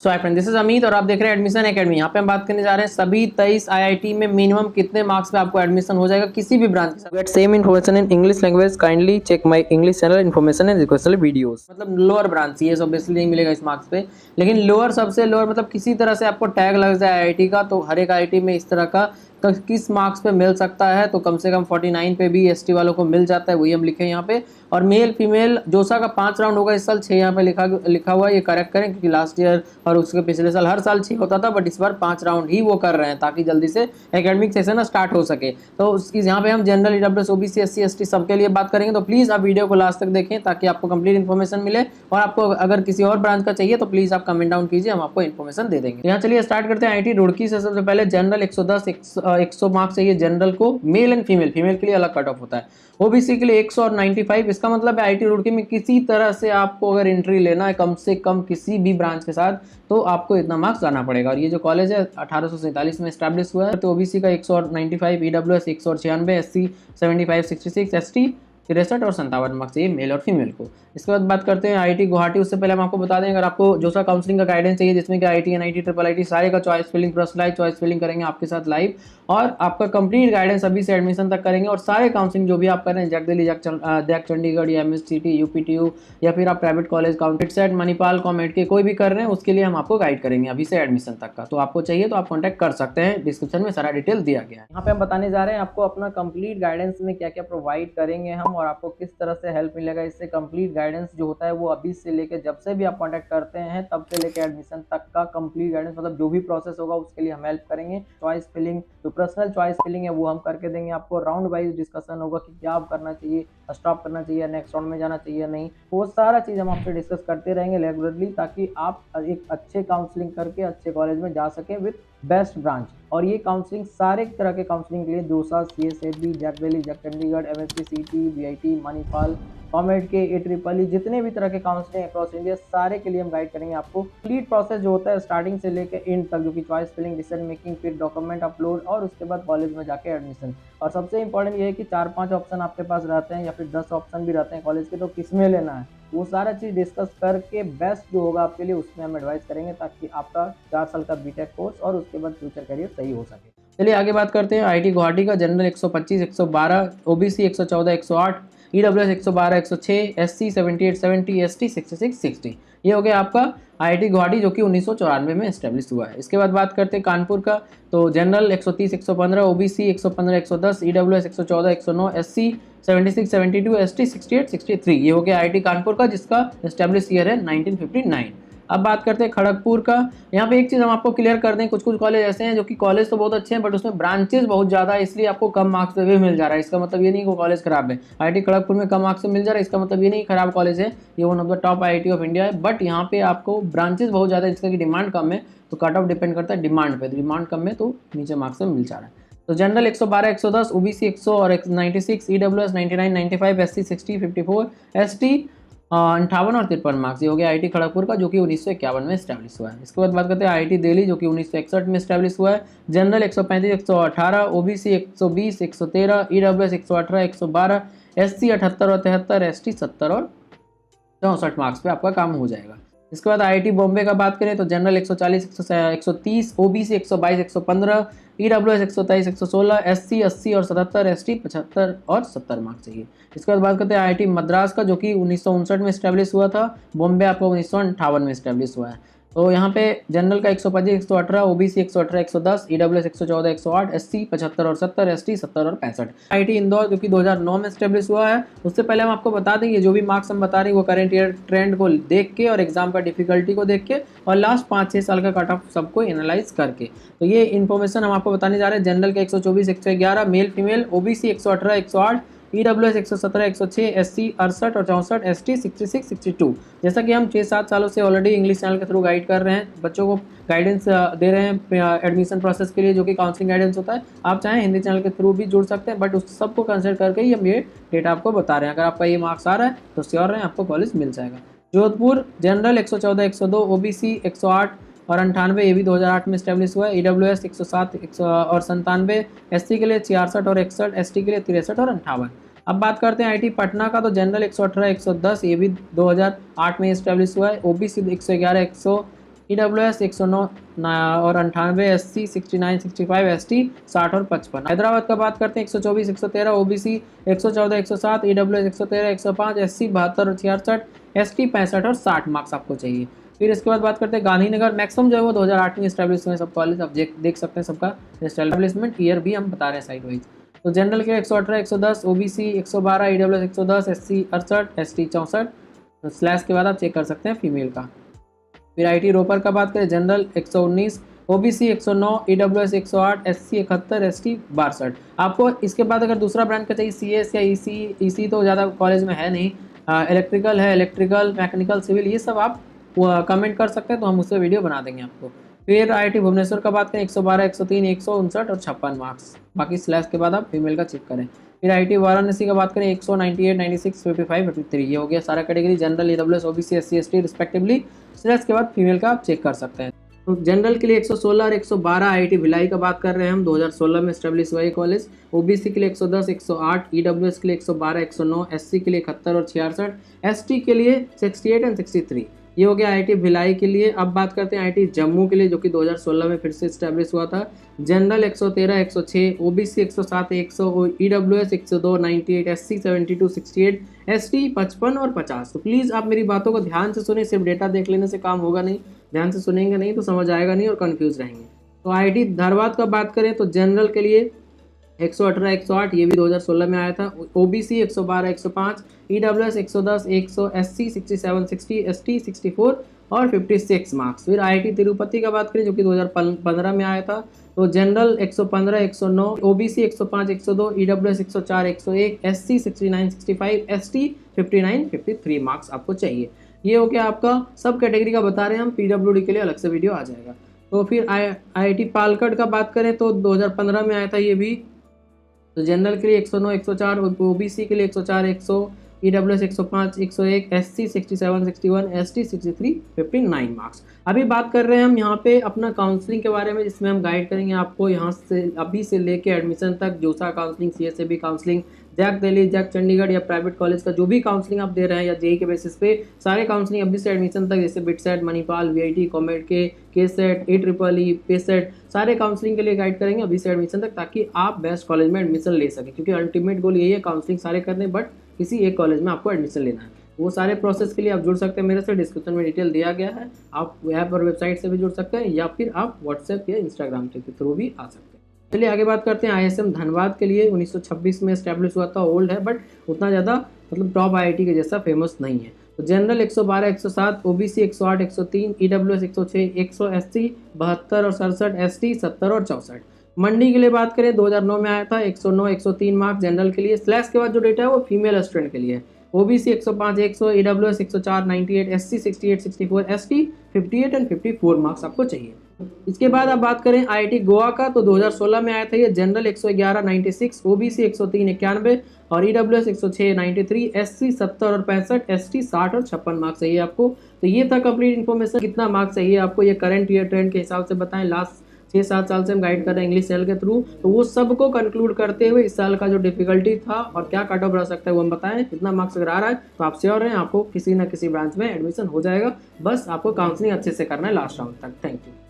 So hi friend, this is Amit और आप देख रहे हैं एडमिशन एकेडमी। यहाँ पे हम बात करने जा रहे हैं सभी 23 आईआईटी में मिनिमम कितने मार्क्स पे आपको एडमिशन हो जाएगा किसी भी ब्रांच के साथ। Get same information in English language, kindly check my English channel information and requested videos. मतलब लोअर ब्रांच ये ऑब्वियसली नहीं मिलेगा इस मार्क्स पे, लेकिन लोअर सबसे लोअर मतलब किसी तरह से आपको टैग लग जाए आईआईटी का, तो हर एक आईआईटी में इस तरह का किस मार्क्स पे मिल सकता है। तो कम से कम 49 पे भी एसटी वालों को मिल जाता है, वही हम लिखे यहाँ पे। और मेल फीमेल जोसा का 5 राउंड होगा इस साल, 6 यहाँ पे लिखा हुआ है, ये करेक्ट करें क्योंकि लास्ट ईयर और उसके पिछले साल हर साल 6 होता था, बट इस बार 5 राउंड ही वो कर रहे हैं ताकि जल्दी से एकेडमिक सेशन स्टार्ट हो सके। तो यहाँ पे हम general, EWS, OBC, SC, ST सबके लिए बात करेंगे। तो प्लीज आप वीडियो को लास्ट तक देखें ताकि आपको कंप्लीट इन्फॉर्मेशन मिले, और आपको अगर किसी और ब्रांच का चाहिए तो प्लीज आप कमेंट डाउन कीजिए, हम आपको इन्फॉर्मेशन दे देंगे। यहाँ चलिए स्टार्ट करते हैं आईआईटी रुड़की से। सबसे पहले जनरल 110 100 मार्क्स चाहिए जनरल को, मेल एंड फीमेल, फीमेल के लिए अलग कट ऑफ होता है। ओबीसी के लिए 100 और 95। इसका मतलब है आईआईटी रुड़की में किसी तरह से आपको अगर एंट्री लेना है कम से कम किसी भी ब्रांच के साथ, तो आपको इतना मार्क्स लाना पड़ेगा। और ये जो कॉलेज है 1847 में एस्टैब्लिश हुआ है। तो ओबीसी का 195, ईडब्ल्यूएस 196, एससी 75 66, एसटी 63 और 57 मार्क्स चाहिए मेल और फीमेल को। इसके बाद बात करते हैं आईआईटी गुवाहाटी। उससे पहले हम आपको बता दें, अगर आपको जो सा काउंसलिंग का गाइडेंस चाहिए जिसमें कि आईआईटी, एनआईटी, ट्रिपल आईटी सारे का choice filling, personalize choice filling करेंगे आपके साथ लाइव, और आपका कंप्लीट गाइडेंस अभी से एडमिशन तक करेंगे। और सारे काउंसलिंग जो भी आप कर रहे हैं, जैक दिल्ली, जैक चंडीगढ़ या एमएससीटी, यूपीटीयू या फिर आप प्राइवेट कॉलेज, काउंटेड सेट, मणिपाल, कॉमेड के कोई भी कर रहे हैं, उसके लिए हम आपको गाइड करेंगे अभी से एडमिशन तक का। तो आपको चाहिए तो आप कॉन्टैक्ट कर सकते हैं, डिस्क्रिप्शन में सारा डिटेल दिया गया है। यहाँ पे हम बताने जा रहे हैं आपको अपना कंप्लीट गाइडेंस में क्या क्या प्रोवाइड करेंगे हम, और आपको किस तरह से हेल्प मिलेगा इससे। कंप्लीट गाइडेंस जो होता है वो अभी से लेके जब से भी आप कांटेक्ट करते हैं तब से लेके एडमिशन तक का कंप्लीट गाइडेंस, मतलब जो भी प्रोसेस होगा उसके लिए हम हेल्प करेंगे। चॉइस फिलिंग, जो पर्सनल चॉइस फिलिंग है वो हम करके देंगे आपको। राउंड वाइज डिस्कशन होगा कि क्या आप करना चाहिए, स्टॉप करना चाहिए, नेक्स्ट राउंड में जाना चाहिए नहीं, वो सारा चीज हम आपसे डिस्कस करते रहेंगे रेगुलरली, ताकि आप एक अच्छे काउंसलिंग करके अच्छे कॉलेज में जा सके विद बेस्ट ब्रांच। और ये काउंसलिंग सारे तरह के काउंसलिंग के लिए JoSAA, CSAB, JAC Delhi, JAC Chandigarh, एमएससी, सीटी, बीआईटी, मणिपाल, कॉमेड के, एट्रिपल, जितने भी तरह के काउंसलिंग अक्रॉस इंडिया सारे के लिए हम गाइड करेंगे आपको। कंप्लीट प्रोसेस जो होता है स्टार्टिंग से लेकर एंड तक, जो कि चॉइस फिलिंग, डिसीजन मेकिंग, फिर डॉक्यूमेंट अपलोड और उसके बाद कॉलेज में जाके एडमिशन। और सबसे इंपॉर्टेंट ये है कि 4-5 ऑप्शन आपके पास रहते हैं या फिर 10 ऑप्शन भी रहते हैं कॉलेज के, तो किसमें लेना है वो सारा चीज डिस्कस करके बेस्ट जो होगा आपके लिए उसमें हम एडवाइस करेंगे, ताकि आपका 4 साल का बीटेक कोर्स और उसके बाद फ्यूचर करियर सही हो सके। चलिए आगे बात करते हैं आईआईटी गुवाहाटी का। General 125 112, OBC 114 108, EWS 112 106, SC 78 70, ST 66 60। ये हो गया आपका आईआईटी गुवाहाटी जो कि 1994 में एस्टेब्लिश हुआ है। इसके बाद बात करते हैं कानपुर का। तो general 130 115, OBC 115 110, EWS 114 109, SC 76 72, ST 68 63। ये हो गया आईआईटी कानपुर का जिसका एस्टेब्लिश ईयर है 1959। अब बात करते हैं खड़गपुर का। यहाँ पे एक चीज़ हम आपको क्लियर कर दें, कुछ कुछ कॉलेज ऐसे हैं जो कि कॉलेज तो बहुत अच्छे हैं बट उसमें ब्रांचेस बहुत ज़्यादा है, इसलिए आपको कम मार्क्स पे भी मिल जा रहा है। इसका मतलब ये नहीं कि कॉलेज खराब है। आईआईटी खड़गपुर में कम मार्क्स से मिल जा रहा है, इसका मतलब ये नहीं खराब कॉलेज है, ये one of the top IIT of India है। बट यहाँ पे आपको ब्रांचेस बहुत ज़्यादा है, जिसका कि डिमांड कम है, तो कट ऑफ डिपेंड करता है डिमांड पे। डिमांड कम है तो नीचे मार्क्स में मिल जा रहा है। तो जनरल 112 110, ओबीसी 100 और 96, ईडब्ल्यूएस 99 95, एससी 60 54, एसटी 58 और 53 मार्क्स। ये हो गया आईआईटी खड़गपुर का जो कि 1951 में एस्टैब्लिश हुआ है। इसके बाद बात करते हैं आईआईटी दिल्ली जो कि 1961 में एस्टैब्लिश हुआ है। जनरल 135 118, ओबीसी 120 113, ईडब्ल्यूएस 118 112, एससी 78 और 73, एसटी 70 और 64 मार्क्स पे आपका काम हो जाएगा। इसके बाद आईआईटी बॉम्बे का बात करें तो जनरल 140 130, ओबीसी 122 115, ईडब्ल्यूएस 123 116, एससी 80 और 77, एसटी 75 और 70 मार्क्स चाहिए। इसके बाद बात करते हैं आईआईटी मद्रास का जो कि 1959 में एस्टैब्लिश हुआ था। बॉम्बे आपको 1958 में एस्टैब्लिश हुआ है। तो यहाँ पे जनरल का 125 118, ओबीसी 118 110, ईडब्ल्यूएस 114 108, एससी 75 और 70, एसटी 70 और 65। आईआईटी इंदौर जो कि 2009 में एस्टेब्लिश हुआ है। उससे पहले हम आपको बता देंगे जो भी मार्क्स हम बता रहे हैं वो करेंट ईयर ट्रेंड को देख के और एग्जाम का डिफिकल्टी को देख के और लास्ट 5-6 साल का कट ऑफ सबको एनालाइज करके, तो ये इन्फॉर्मेशन हम आपको बताने जा रहे हैं। जनरल का 124 111, male female, OBC 118 108, EWS 117 106, SC 68 और 64, एसटी 66 62। जैसा कि हम 6-7 सालों से ऑलरेडी इंग्लिश चैनल के थ्रू गाइड कर रहे हैं, बच्चों को गाइडेंस दे रहे हैं एडमिशन प्रोसेस के लिए, जो कि काउंसलिंग गाइडेंस होता है। आप चाहें हिंदी चैनल के थ्रू भी जुड़ सकते हैं, बट उस सबको कंसिडर करके ही हम ये डेटा आपको बता रहे हैं। अगर आपका ये मार्क्स आ रहा है तो श्योर रहें आपको कॉलेज मिल जाएगा। जोधपुर जनरल 114 102, ओबीसी 108 और 98, ये भी 2008 में एस्टेब्लिश हुआ है। ईडब्ल्यूएस 107 और 97, एससी के लिए 66 और 61, एसटी के लिए 63 और 58। अब बात करते हैं आईआईटी पटना का। तो जनरल 118 110, ये भी 2008 में एस्टेब्लिश हुआ है। ओबीसी 111 100, EWS 109 और 98, SC 69 65, ST 60 और 55। हैदराबाद का बात करते हैं 124 113, OBC 114 107, EWS 113 105, SC 72 और 66, ST 65 और 60 मार्क्स आपको चाहिए। फिर इसके बाद बात करते हैं गांधीनगर, मैक्सिमम जो है वो 2008 में इस्टेब्लिश हुए सब कॉलेज, आप देख सकते हैं सबका इस्टेब्लिशमेंट ईयर भी हम बता रहे हैं साइड वाइज। तो जनरल के 118 110, OBC 112, EWS 110, SC 68, ST 64, slash के बाद आप चेक कर सकते हैं फीमेल का। फिर IT रोपर का बात करें, general 119, OBC 109, EWS 108, SC 71, ST 62। आपको इसके बाद अगर दूसरा ब्रांच का चाहिए CS या EC तो ज़्यादा कॉलेज में है नहीं, इलेक्ट्रिकल है, इलेक्ट्रिकल मैकेनिकल सिविल ये सब आप कमेंट कर सकते हैं तो हम उससे वीडियो बना देंगे आपको। फिर IIT भुवनेश्वर का बात करें 112 103 159 और 56 मार्क्स, बाकी स्लैश के बाद आप फीमेल का चेक करें। फिर IIT वाराणसी का बात करें 198 96 55 53, ये हो गया सारा category, general EWS OBC SC ST respectively. Slash के बाद फीमेल का आप चेक कर सकते हैं। तो जनरल के लिए 116 और 112 IIT भिलाई का बात कर रहे हैं हम, 2016 में स्टेब्लिश हुआ ये कॉलेज। OBC के लिए 110 108, EWS के लिए 112 109, SC के लिए 71 और 66, ST के लिए 68 एंड 63। ये हो गया IIT भिलाई के लिए। अब बात करते हैं IIT जम्मू के लिए, जो कि 2016 में फिर से स्टैब्लिश हुआ था। General 113 106, OBC 107 100, EWS 102 98, SC 72 68, ST 55 और 50। तो प्लीज़ आप मेरी बातों को ध्यान से सुने, सिर्फ डेटा देख लेने से काम होगा नहीं, ध्यान से सुनेंगे नहीं तो समझ आएगा नहीं और कन्फ्यूज रहेंगे। तो IIT धनबाद का बात करें तो जनरल के लिए 118 108, ये भी 2016 में आया था। OBC 112 105, EWS 110 100, SC 67 60, ST 64 और 56 मार्क्स। फिर IIT तिरुपति का बात करें जो कि 2015 में आया था, तो general 115 109, OBC 105 102, EWS 104 101, SC 69 65, ST 59 53 marks आपको चाहिए। ये हो गया आपका सब कैटेगरी का बता रहे हैं हम, PWD के लिए अलग से वीडियो आ जाएगा। तो फिर IIT पालक्कड़ का बात करें तो 2015 में आया था ये भी। तो जनरल के लिए 109 104, OBC के लिए 104 100, EWS 105 101, SC 67 61, ST 63 59 मार्क्स। अभी बात कर रहे हैं हम यहाँ पे अपना काउंसलिंग के बारे में, जिसमें हम गाइड करेंगे आपको यहाँ से अभी से लेके एडमिशन तक, JoSAA counselling, CSAB counselling, JAC Delhi, JAC Chandigarh या प्राइवेट कॉलेज का जो भी काउंसलिंग आप दे रहे हैं या JEE के बेसिस पे, सारे काउंसलिंग अभी से एडमिशन तक, जैसे बिटसेट, मणिपाल, VIT, कॉमेड के सेट, AEEE, पेसेट, सारे काउंसलिंग के लिए गाइड करेंगे अभी से एडमिशन तक, ताकि आप बेस्ट कॉलेज में एडमिशन ले सकें। क्योंकि अल्टीमेट गोल यही है काउंसलिंग सारे करने, बट किसी एक कॉलेज में आपको एडमिशन लेना है। वो सारे प्रोसेस के लिए आप जुड़ सकते हैं मेरे से, डिस्क्रिप्शन में डिटेल दिया गया है। आप ऐप और वेबसाइट से भी जुड़ सकते हैं या फिर आप व्हाट्सएप या इंस्टाग्राम के थ्रू भी आ सकते हैं। चलिए आगे बात करते हैं ISM धनबाद के लिए। 1926 में एस्टैब्लिश हुआ था, ओल्ड है बट उतना ज़्यादा मतलब टॉप IIT के जैसा फेमस नहीं है। तो जनरल 112 107, OBC 108 103, EWS 106 100, SC 72 और 67, ST 70 और 64। मंडी के लिए बात करें 2009 में आया था, 109 103 मार्क्स जनरल के लिए। स्लैश के बाद जो डेटा है वो फीमेल स्टूडेंट के लिए है। OBC 105 100, EWS 104 98, SC 68 64, ST 58 and 54 marks आपको चाहिए। इसके बाद अब बात करें IIT गोवा का, तो 2016 में आया था ये। जनरल 111 96, OBC 103 91 और EWS 106 93, SC 70 और 65, ST 60 और 56 मार्क्स चाहिए आपको। तो ये था कंप्लीट इन्फॉर्मेशन। कितना मार्क्स चाहिए आपको ये करंट ईयर ट्रेंड के हिसाब से बताएं। लास्ट 6-7 साल से हम गाइड कर रहे हैं इंग्लिश चैनल के थ्रू, तो वो सबको कंक्लूड करते हुए इस साल का जो डिफिकल्टी था और क्या कट ऑफ रह सकता है वो हम बताएं। कितना मार्क्स अगर आ रहा है तो आप श्योर रहें आपको किसी ना किसी ब्रांच में एडमिशन हो जाएगा। बस आपको काउंसलिंग अच्छे से करना है लास्ट राउंड तक। Thank you.